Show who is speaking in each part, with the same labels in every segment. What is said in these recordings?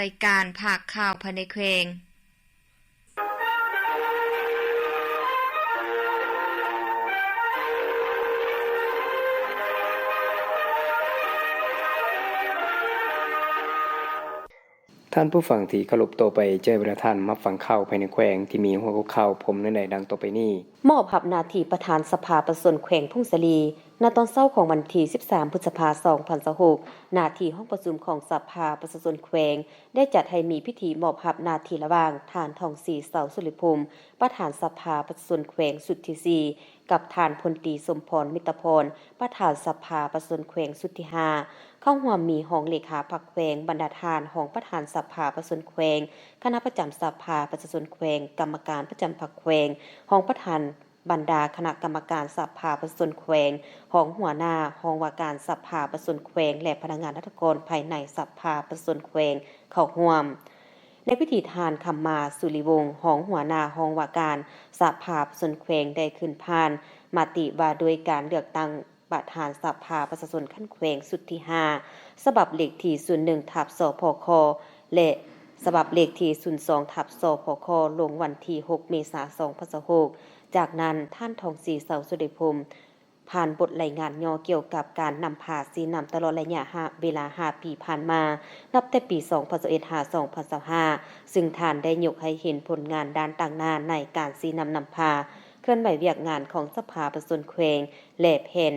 Speaker 1: รายการภาคข่าวภายในแขวง
Speaker 2: ท่านผู้ฟังที่เคารพต่อไปเจอเวลาท่านมาฟังข่าวภายในแขวงที่มีหัวข้อข่าวผมในดังต่อไปนี้
Speaker 3: มอบหน้าที่ประธานสภาประชาชนแขวงทุ่งเสลีณตอนเช้าของวันที่13พฤษภาคม2026หน้าที่ห้องประชุมของสภาประชาชนแขวงได้จัดให้มีพิธีมอบหน้าที่ระหว่างท่านทองศรีเสาสุริภูมิประธานสภาประชาชนแขวงสุดที่4กับท่านพลตรีสมพรมิตรพรประธานสภาประชาชนแขวงสุดที่5เข้าร่วมมีห้องเลขาพรรคแขวงบรรดาทานห้องประธานสภาประชาชนแขวงคณะประจำสภาประชาชนแขวงกรรมการประจำพรรคแขวงห้องประธานบรรดาคณะกรรมการสภาประชาชนแขวงของหัวหน้าห้องว่าการสภาประชาชนแขวงและพนักงานราชการภายในสภาประชาชนแขวงเข้าร่วมในพิธีทานคำมาสุริวงศ์ของหัวหน้าห้องว่าการสภาประชาชนแขวงได้ขึ้นผ่านมติว่าโดยการเลือกตั้งประธานสภาประชาชนขั้นแขวงสุดที่5ฉบับเลขที่01/สพคและฉบับเลขที่02/สพคลงวันที่6เมษายน2026จากนั้นท่านทองศรีเสาสุริภูมิผ่านบทรายงานย่อเกี่ยวกับการนำพาสีนำตลอดระยะเวลา5ปีผ่านมานับแต่ปี2021-2025ซึ่งท่านได้ยกให้เห็นผลงานด้านต่างๆในการสีนำพาเคลื่อนไหวเวียกงานของสภาประชาชนแขวงและแผน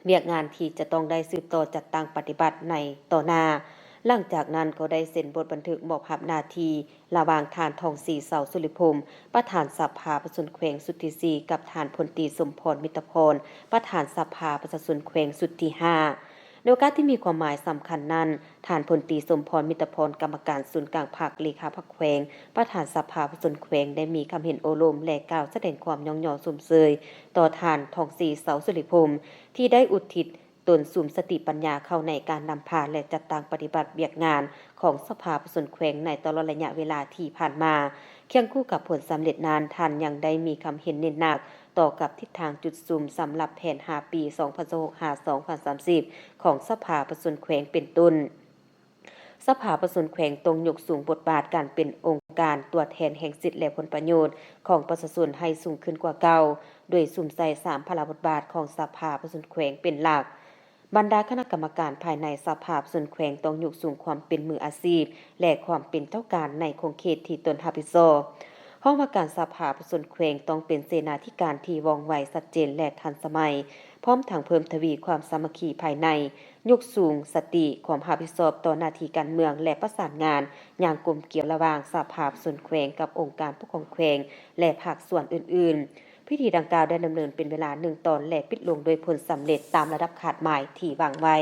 Speaker 3: เวียกงานที่จะต้องได้สืบต่อจัดตั้งปฏิบัติในต่อหน้าหลังจากนั้นก็ได้เซ็นบทบันทึกมอบหน้าที่ระหว่างท่านทองศรีเสาสุริภูมิประธานสภาประชาชนแขวงสุดที่4กับท่านพลตรีสมพรมิตรพรประธานสภาประชาชนแขวงสุดที่5ในโอกาสที่มีความหมายสำคัญนั้นท่านพลตรีสมพรมิตรพรกรรมการศูนย์กลางภาคเลขาพรรคแขวงประธานสภาประชาชนแขวงได้มีคำเห็นโอโลมและกล่าวแสดงความย่องยอสมเชยต่อท่านทองศรีเสาสุริภูมิที่ได้อุทิศตนสุ่มสติปัญญาเข้าในการนำพาและจัดตั้งปฏิบัติเวียกงานของสภาประชาชนแขวงในตลอดระยะเวลาที่ผ่านมาเคียงคู่กับผลสำเร็จนั้นท่านยังได้มีคำเห็นเน้นหนักต่อกับทิศทางจุดซุ่มสำหรับแผน5ปี2026-2030ของสภาประชาชนแขวงเป็นต้นสภาประชาชนแขวงตรงยกสูงบทบาทการเป็นองค์การตัวแทนแห่งสิทธิและผลประโยชน์ของประชาชนให้สูงขึ้นกว่าเก่าโดยสุ่มใส่3พลบทบาทของสภาประชาชนแขวงเป็นหลักบรรดาคณะกรรมการภายในสภาประชาชนแขวงต้องยกสูงความเป็นมืออาชีพและความเป็นเจ้าการในโครงเขตที่ตนรับผิดชอบห้องว่าการสภาประชาชนแขวงต้องเป็นเสนาธิการที่ว่องไวชัดเจนและทันสมัยพร้อมทั้งเพิ่มทวีความสามัคคีภายในยกสูงสติความรับผิดชอบต่อหน้าที่การเมืองและประสานงานอย่างกลมเกลียวระหว่างสภาประชาชนแขวงกับองค์การปกครองแขวงและภาคส่วนอื่นๆพิธีดังกล่าวได้ดำเนินเป็นเวลา1ตอนและปิดลงโดยผลสำเร็จตามระดับคาดหมายที่วางไว้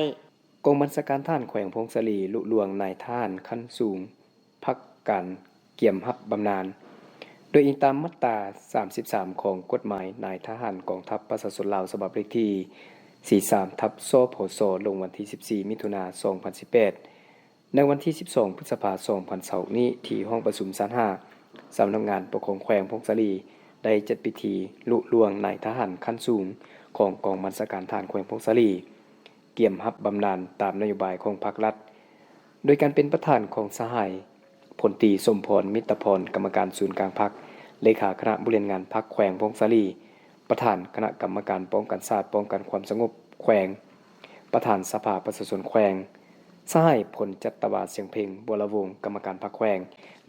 Speaker 2: กองบัญชาการทหารแขวงพงศาลีลุล่วงนายทหารขั้นสูงพักการเกี่ยมรับบำนาญโดยอิงตามมาตรา33ของกฎหมายนายทหารกองทัพประชาชนลาวฉบับเลขที่43/สพสลงวันที่14มิถุนายน2018ในวันที่12พฤษภาคม2020นี้ที่ห้องประชุมชั้น5สำนักงานปกครองแขวงพงศาลีได้จัดพิธีลุล่วงนายทหารขั้นสูงของกองบัญชาการทหารแขวงพงศาลีเกี่ยมรับบำนาญตามนโยบายของภาครัฐโดยการเป็นประธานของสหายพลตรีสมพรมิตรพรกรรมการศูนย์กลางพรรคเลขาคณะบริหารงานพรรคแขวงพงศาลีประธานคณะกรรมการป้องกันชาติป้องกันความสงบแขวงประธานสภาประชาชนแขวงสหายพลจัตวาเสียงเพ็งบัวละวงศ์กรรมการพรรคแขวง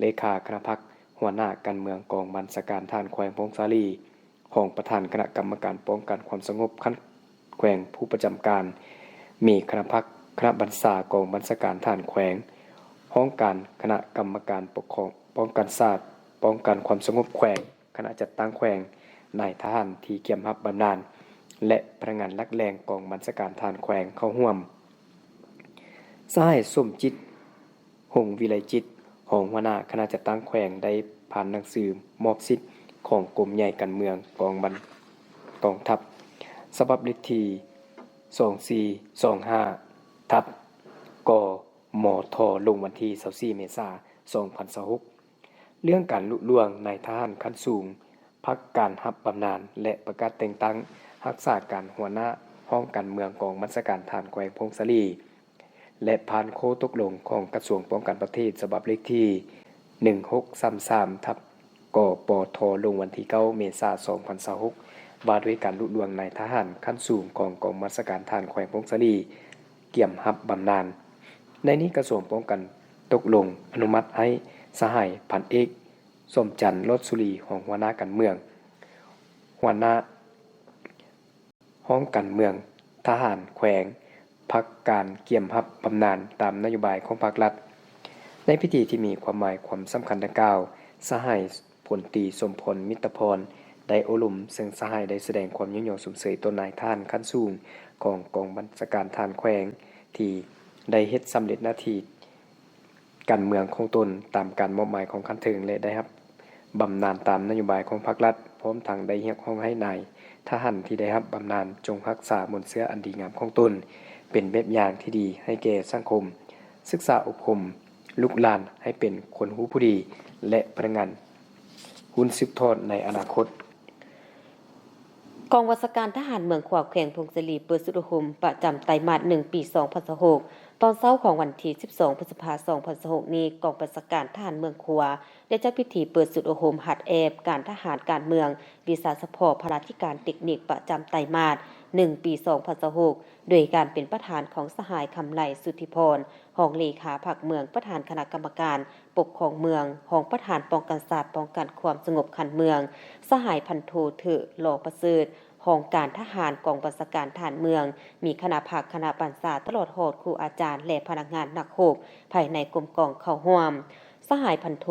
Speaker 2: เลขาคณะพรรคหัวหน้าการเมืองกองบัญชาการทหารแขวงพงศาลีของประธานคณะกรรมการป้องกันความสงบขั้นแขวงผู้ประจำการมีคณะพรรคคณะบัญชากองบัญชาการทหารแขวงห้องการคณะกรรมการปกครองป้องกันชาติป้องกันความสงบแขวงคณะจัดตั้งแขวงนายทหารที่เกี่ยมรับบำนาญและพนักงานหลักแหล่งกองบัญชาการทหารแขวงเข้าร่วมสหายสมจิตหงวิไลจิตรองหัวหน้าคณะจัดตั้งแขวงได้ผ่านหนังสือมอบสิทธิ์ของกรมใหญ่การเมืองกองทัพฉบับเลขที่2425กมทลงวันที่24เมษายน2026เรื่องการลุล่วงนายทหารขั้นสูงพักการรับบำนาญและประกาศแต่งตั้งรักษาการหัวหน้าห้องการเมืองกองบัญชาการทหารแขวงพงศาลี และผ่านโคตกลงของกระทรวงป้องกันประเทศฉบับเลขที่1633/กปทลงวันที่9เมษายน2026ว่าด้วยการลุล่วงนายทหารขั้นสูงของกองบัญชาการทหารแขวงพงศาลีเกี่ยมรับบำนาญในนี้กระทรวงป้องกันตกลงอนุมัติให้สหายพันเอกสมจันทร์รถสุรีของหัวหน้าการเมืองหัวหน้าห้องการเมืองทหารแขวงพักการเกี่ยมรับบำนาญตามนโยบายของภาครัฐในพิธีที่มีความหมายความสำคัญดังกล่าวสหายพลตรีสมพลมิตรพรได้อบรมซึ่งสหายได้แสดงความยิ่งใหญ่สมเสยต่อนายทหารขั้นสูงของกองบัญชาการทหารแขวงที่ได้เฮ็ดสำเร็จหน้าที่การเมืองของตนตามการมอบหมายของคันถึงและได้รับบำนาญตามนโยบายของภาครัฐพร้อมทั้งได้เรียกร้องให้นายทหารที่ได้รับบำนาญจงรักษามนต์เสื้ออันดีงามของตนเป็นแบบอย่างที่ดีให้แก่สังคมศึกษาอบรมลูกหลานให้เป็นคนหูผู้ดีและพนักงานหุ้นสืบทอดในอนาคต
Speaker 3: กองบัญชาการทหารเมืองขวาวแขวงพงศาลีเปิดสุดหุมประจำไตรมาส1ปี2026ตอนเช้าของวันที่12พฤษภาคม2026นี้กองบัญชาการทหารเมืองขวาได้จัดพิธีเปิดสุดหุมหัดแอบการทหารการเมืองวิชาเฉพาะพระราชการเทคนิคประจำไตรมาส1ปี2026โดยการเป็นประธานของสหายคำไลสุทธิพรรองเลขาพรรคเมืองประธานคณะกรรมการปกครองเมืองรองประธานป้องกันศาสตร์ป้องกันความสงบขันเมืองสหายพันโทเถอหล่อประเสริฐของการทหารกองบัญชาการทหารเมืองมีคณะภาคคณะปัญษาตลอดหอดครูอาจารย์และพนักงานนักโหกภายในกรมกองเข้าร่วมสหายพันโท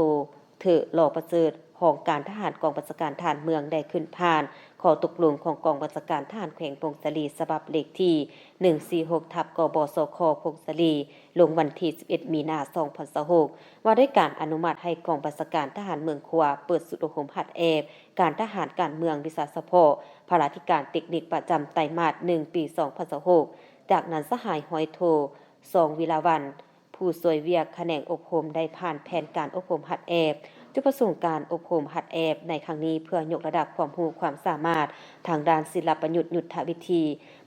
Speaker 3: เถอหล่อประเสริฐของการทหารกองบัญชาการทหารเมืองได้ขึ้นผ่านขอตกลงของกองบัญชาการทหารแขวงพงศาลีฉบับเลขที่146/กบสคพงศาลีลงวันที่11มีนาคม2026ว่าด้วยการอนุมัติให้กองบัญชาการทหารเมืองขวาเปิดสุดอบรมหัดแอบการทหารการเมืองวิชาเฉพาะพระราชการเทคนิคประจำไตรมาส1ปี2026จากนั้นสหายหอยโท2วิลาวันผู้สวยเวียกแขนงอบรมได้ผ่านแผนการอบรมหัดแอบจุดประสงค์การอบรมหัดแอบในครั้งนี้เพื่อยกระดับความรู้ความสามารถทางด้านศิลปยุทธยุทธวิธี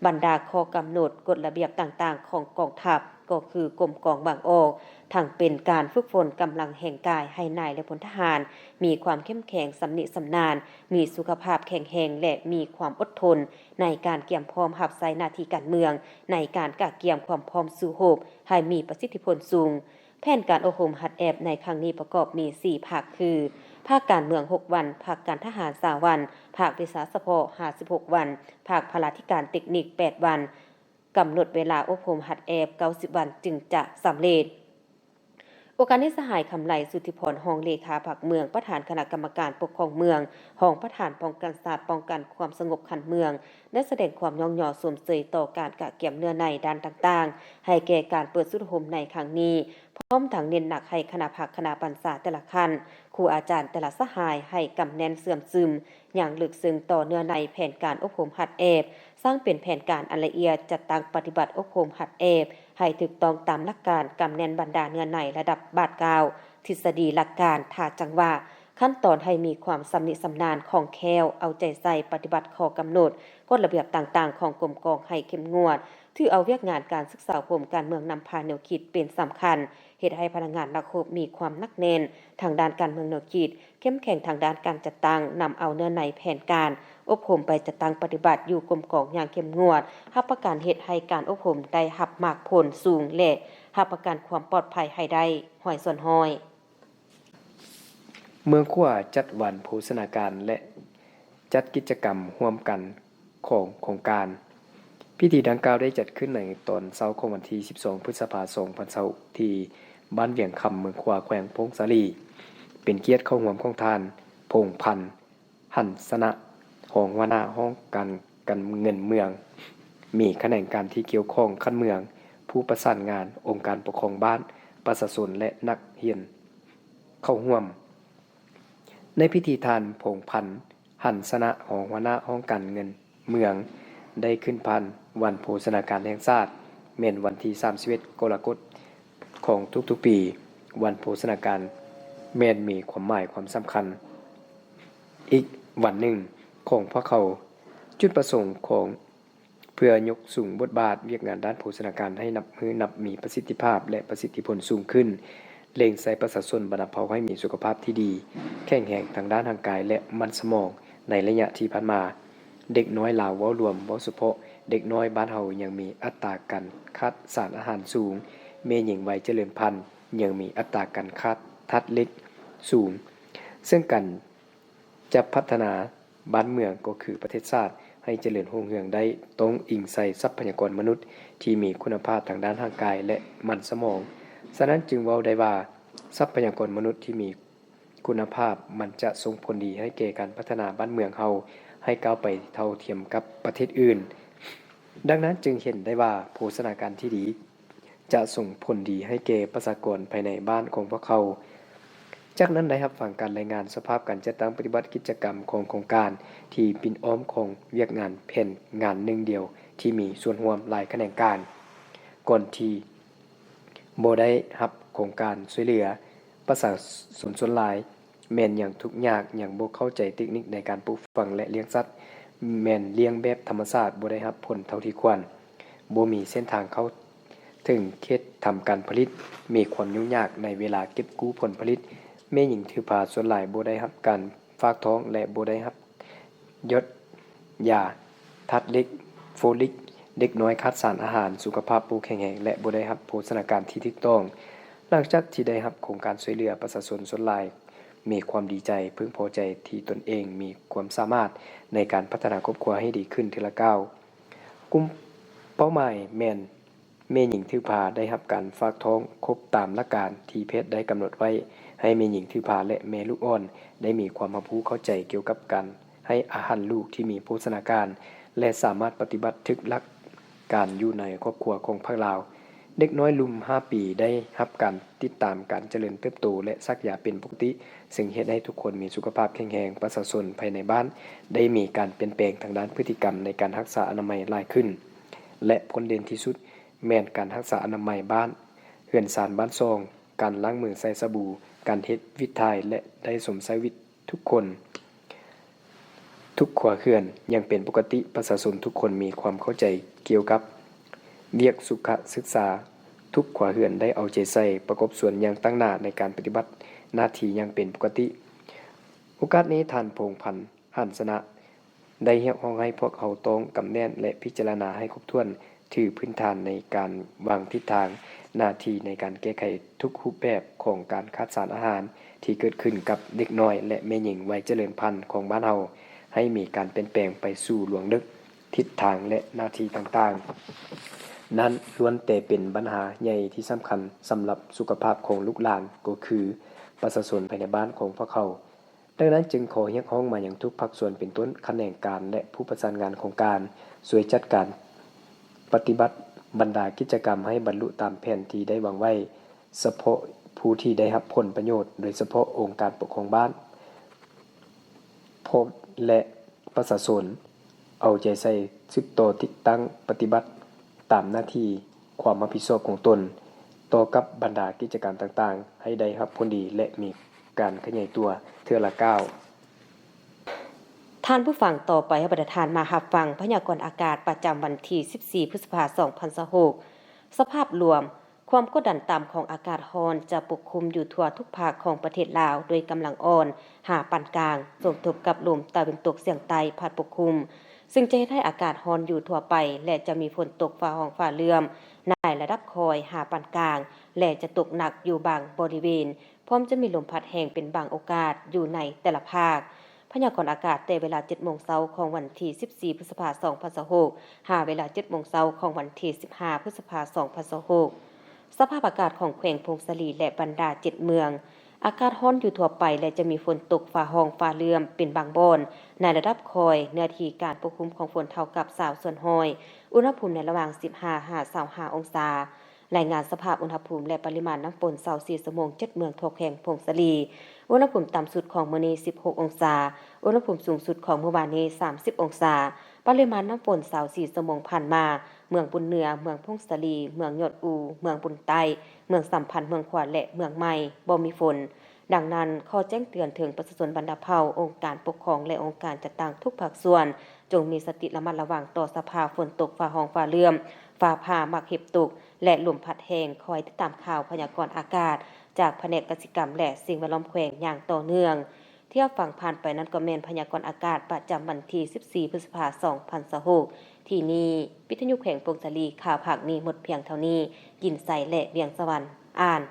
Speaker 3: บรรดาข้อกำหนดกฎระเบียบต่างๆของกองทัพก็คือกรมกองบางออกทั้งเป็นการฝึกฝนกำลังแห่งกายให้นายและพลทหารมีความเข้มแข็งสำนิสำนานมีสุขภาพแข็งแรงและมีความอดทนในการเกี่ยมพร้อมรับใช้หน้าที่การเมืองในการกะเกี่ยมความพร้อมสู่โฮบให้มีประสิทธิผลสูงแผนการอบรมหัดแอบในครั้งนี้ประกอบมี4ภาคคือภาคการเมือง6วันภาคการทหาร20วันภาควิชาเฉพาะ56วันภาคพลาธิการเทคนิค8วันกำหนดเวลาอบรมหัดแอบ90วันจึงจะสำเร็จโอกาสนี้สหายคำไลสุทธิพรรองเลขาพรรคเมืองประธานคณะกรรมการปกครองเมืองรองประธานป้องกันศาสตร์ป้องกันความสงบขันเมืองได้แสดงความย่องย่อสวมเสยต่อการกะเกี่ยมเนื้อในด้านต่างๆให้แก่การเปิดสุดหุมในครั้งนี้พร้อมทั้งเน้นหนักให้คณะภาคคณะปัญษาแต่ละขั้นครูอาจารย์แต่ละสหายให้กำแน่นเสื่อมซึมอย่างลึกซึ้งต่อเนื้อในแผนการอบรมหัดแอบสร้างเป็นแผนการอันละเอียดจัดตั้งปฏิบัติอบรมหัดแอบให้ถูกต้องตามหลักการกำแน่นบรรดาเนื้อในระดับบาทกาวทฤษฎีหลักการท่าจังหวะขั้นตอนให้มีความสำนิสำนานของแคล่วเอาใจใส่ปฏิบัติข้อกำหนดกฎระเบียบต่างๆของกรมกองให้เข้มงวดถือเอาเวียกงานการศึกษาผมการเมืองนำพาแนวคิดเป็นสำคัญเฮ็ดให้พนักงานนักโคบมีความนักแน่นทางด้านการเมืองแนวคิดเข้มแข็งทางด้านการจัดตั้งนำเอาเนื้อในแผนการอบรมไปจัดตั้งปฏิบัติอยู่กรมกองอย่างเข้มงวดรับประกันเฮ็ดให้การอบรมได้รับมากผลสูงและรับประกันความปลอดภัยให้ได้ห้อยส่วนห้อย
Speaker 2: เมืองขวาจัดวันโภชนาการและจัดกิจกรรมร่วมกันของโครงการพิธีดังกล่าวได้จัดขึ้นในตอนเช้าของวันที่12พฤษภาคม2026ที่บ้านเวียงคำเมืองขวาแขวงพงศาลีเป็นเกียรติเข้าร่วมของทานพงษ์พันธ์หันสนะรองหัวหน้าห้องการเงินเมืองมีแขนงการที่เกี่ยวข้องคันเมืองผู้ประสานงานองค์การปกครองบ้านประชาชนและนักเรียนเข้าร่วมในพิธีทานพงษ์พันธ์หันสนะรองหัวหน้าห้องการเงินเมืองได้ขึ้นพันวันโภชนาการแห่งชาติแม่นวันที่31กรกฎาคมของทุกๆปีวันโภชนาการแม่นมีความหมายความสำคัญอีกวันหนึ่งของพวกเขาจุดประสงค์ของ พื่อยกสูงบทบาทเวียกงานด้านโภชนาการให้นับมีประสิทธิภาพและประสิทธิผลสูงขึ้นเล็งใส่ประชาชนบรรเทาให้มีสุขภาพที่ดีแข็งแรงทางด้านร่างกายและมันสมองในระยะที่ผ่านมาเด็กน้อยลาวเว้ารวมบ่เฉพาะเด็กน้อยบ้านเฮายังมีอัตราการขาดสารอาหารสูงแม่หญิงวัยเจริญพันธุ์ยังมีอัตราการขาดธาตุเหล็กสูงซึ่งกันจะพัฒนาบ้านเมืองก็คือประเทศชาติให้เจริญรุ่งเรืองได้ต้องอิงใส่ทรัพยากรมนุษย์ที่มีคุณภาพทางด้านร่างกายและมันสมองฉะนั้นจึงเว้าได้ว่าทรัพยากรมนุษย์ที่มีคุณภาพมันจะส่งผลดีให้แก่การพัฒนาบ้านเมืองเฮาให้ก้าวไปเท่าเทียมกับประเทศอื่นดังนั้นจึงเห็นได้ว่าโภชนาการที่ดีจะส่งผลดีให้แก่ประชากรภายในบ้านของพวกเขาจากนั้นได้รับฟังการรายงานสภาพการจัดตั้งปฏิบัติกิจกรรมของโครงการที่ปิ่นอ้อมของเวียกงานแผ่นงานหนึ่งเดียวที่มีส่วนร่วมหลายแขนงการก่อนที่บ่ได้รับโครงการช่วยเหลือประชาชนส่วนหลายแม่นอย่างทุกข์ยากอย่างบ่เข้าใจเทคนิคในการปลูกฝังและเลี้ยงสัตว์แม่นเลี้ยงแบบธรรมชาติบ่ได้รับผลเท่าที่ควรบ่มีเส้นทางเข้าถึงเขตทำการผลิตมีความยุ่งยากในเวลาเก็บกู้ผลผลิตแม่หญิงถือผ้าส่วนหลายบ่ได้รับการฝากท้องและบ่ได้รับยดยาธาตุเหล็กโฟลิกเด็กน้อยขาดสารอาหารสุขภาพบ่แข็งแรงและบ่ได้รับโภชนาการที่ถูกต้องหลังจากที่ได้รับโครงการช่วยเหลือประชาชนส่วนหลายมีความดีใจพึงพอใจที่ตนเองมีความสามารถในการพัฒนาครอบครัวให้ดีขึ้นทีละก้าวกลุ่มเป้าหมายแม่นแม่หญิงถือผ้าได้รับการฝากท้องครบตามหลักการที่แพทย์ได้กำหนดไว้ให้แม่หญิงถือผ้าและแม่ลูกอ่อนได้มีความรู้เข้าใจเกี่ยวกับการให้อาหารลูกที่มีโภชนาการและสามารถปฏิบัติถึกหลักการอยู่ในครอบครัวของภาคลาวเด็กน้อยลุม5ปีได้รับการติดตามการเจริญเติบโตและซักยาเป็นปกติซึ่งเฮ็ดให้ทุกคนมีสุขภาพแข็งแรงประชาชนภายในบ้านได้มีการเปลี่ยนแปลงทางด้านพฤติกรรมในการรักษาอนามัยหลายขึ้นและผลเด่นที่สุดแม่นการรักษาอนามัยบ้านเฮือนศาลบ้านซองการล้างมือใส่สบู่การเฮ็ดวิถีและได้สมใช้วิตทุกคนทุกครัวเรือนยังเป็นปกติประชาชนทุกคนมีความเข้าใจเกี่ยวกับเวียกสุขศึกษาทุกครัวเรือนได้เอาใจใส่ประกอบส่วนอย่างตั้งหน้าในการปฏิบัติหน้าที่อย่างเป็นปกติโอกาสนี้ท่านพงษ์พันธ์หันสนะได้เรียกร้องให้พวกเขาต้องกำแน่นและพิจารณาให้ครบถ้วนถือพื้นฐานในการวางทิศทางหน้าที่ในการแก้ไขทุกรูปแบบของการขาดสารอาหารที่เกิดขึ้นกับเด็กน้อยและแม่หญิงวัยเจริญพันธุ์ของบ้านเฮาให้มีการเปลี่ยนแปลงไปสู่หลวงลึกทิศทางและหน้าที่ต่างๆนั้นล้วนแต่เป็นปัญหาใหญ่ที่สำคัญสำหรับสุขภาพของลูกหลานก็คือประชาชนภายในบ้านของพวกเขาดังนั้นจึงขอเรียกร้องมาอย่างทุกภาคส่วนเป็นต้นแขนงการและผู้ประสานงานโครงการช่วยจัดการปฏิบัติบรรดากิจกรรมให้บรรลุตามแผนที่ได้วางไว้เฉพาะผู้ที่ได้รับผลประโยชน์โดยเฉพาะองค์การปกครองบ้านพบและประชาชนเอาใจใส่สืบต่อติดตั้งปฏิบัติตามหน้าที่ความรับผิดชอบของตนต่อกับบรรดากิจกรรมต่างๆให้ได้รับผลดีและมีการขยายตัวเทื่อละก้าว
Speaker 3: ท่านผู้ฟังต่อไปให้ประธานมารับฟังพยากรณ์อากาศประจำวันที่14พฤษภาคม2026สภาพรวมความกดดันต่ำของอากาศร้อนจะปกคลุมอยู่ทั่วทุกภาคของประเทศลาวโดยกำลังอ่อนหาปานกลางส่งทบกับลมตะวันตกเฉียงใต้พัดปกคลุมซึ่งจะเฮ็ดให้อากาศร้อนอยู่ทั่วไปและจะมีฝนตกฟ้าร้องฟ้าเลื่อมในระดับคอยหาปานกลางและจะตกหนักอยู่บางบริเวณพร้อมจะมีลมพัดแรงเป็นบางโอกาสอยู่ในแต่ละภาคพยากรณ์อากาศแต่เวลา 7:00 นของวันที่14พฤษภาคม2026หาเวลา 7:00 นของวันที่15พฤษภาคม2026สภาพอากาศของแขวงพงศลีและบรรดา7เมืองอากาศร้อนอยู่ทั่วไปและจะมีฝนตกฟ้าร้องฟ้าเลื่อมเป็นบางบ่อนในระดับคอยเนื้อที่การปกคลุมของฝนเท่ากับ20ส่วนห้อยอุณหภูมิในระหว่าง 15-25 องศารายงานสภาพอุณหภูมิและปริมาณน้ำฝน24ชั่วโมง7เมืองทั่วแขวงพงศลีอุณหภูมิต่ำสุดของมื้อนี้16องศาอุณหภูมิสูงสุดของเมื่อวานนี้30องศาปริมาณน้ำฝน24ชั่วโมงผ่านมาเมืองบุญเหนือเมืองพงศลีเมืองยอดอูเมืองบุญใต้เมืองสัมพันธ์เมืองขวานและเมืองใหม่บ่มีฝนดังนั้นขอแจ้งเตือนถึงประชาชนบรรดาเผ่าองค์การปกครองและองค์การจัดตั้งทุกภาคส่วน จงมีสติระมัดระวังต่อสภาพฝนตกฟ้าห้องฟ้าเลื่อมฟ้าผ่ามักเห็บตกและลมพัดแรงคอยติดตามข่าวพยากรณ์อากาศจากแผนกกสิกรรมและสิ่งแวดล้อมแขวงอย่างต่อเนื่องเที่ยวฟังผ่านไปนั้นก็แม่นพยากรณ์อากาศประจำวันที่14พฤษภาคม2026ที่นี้วิทยุแขวงโป่งสาลีข่าวภาคนี้หมดเพียงเท่านี้ยินใส่และเวียงสวรรค์อ่าน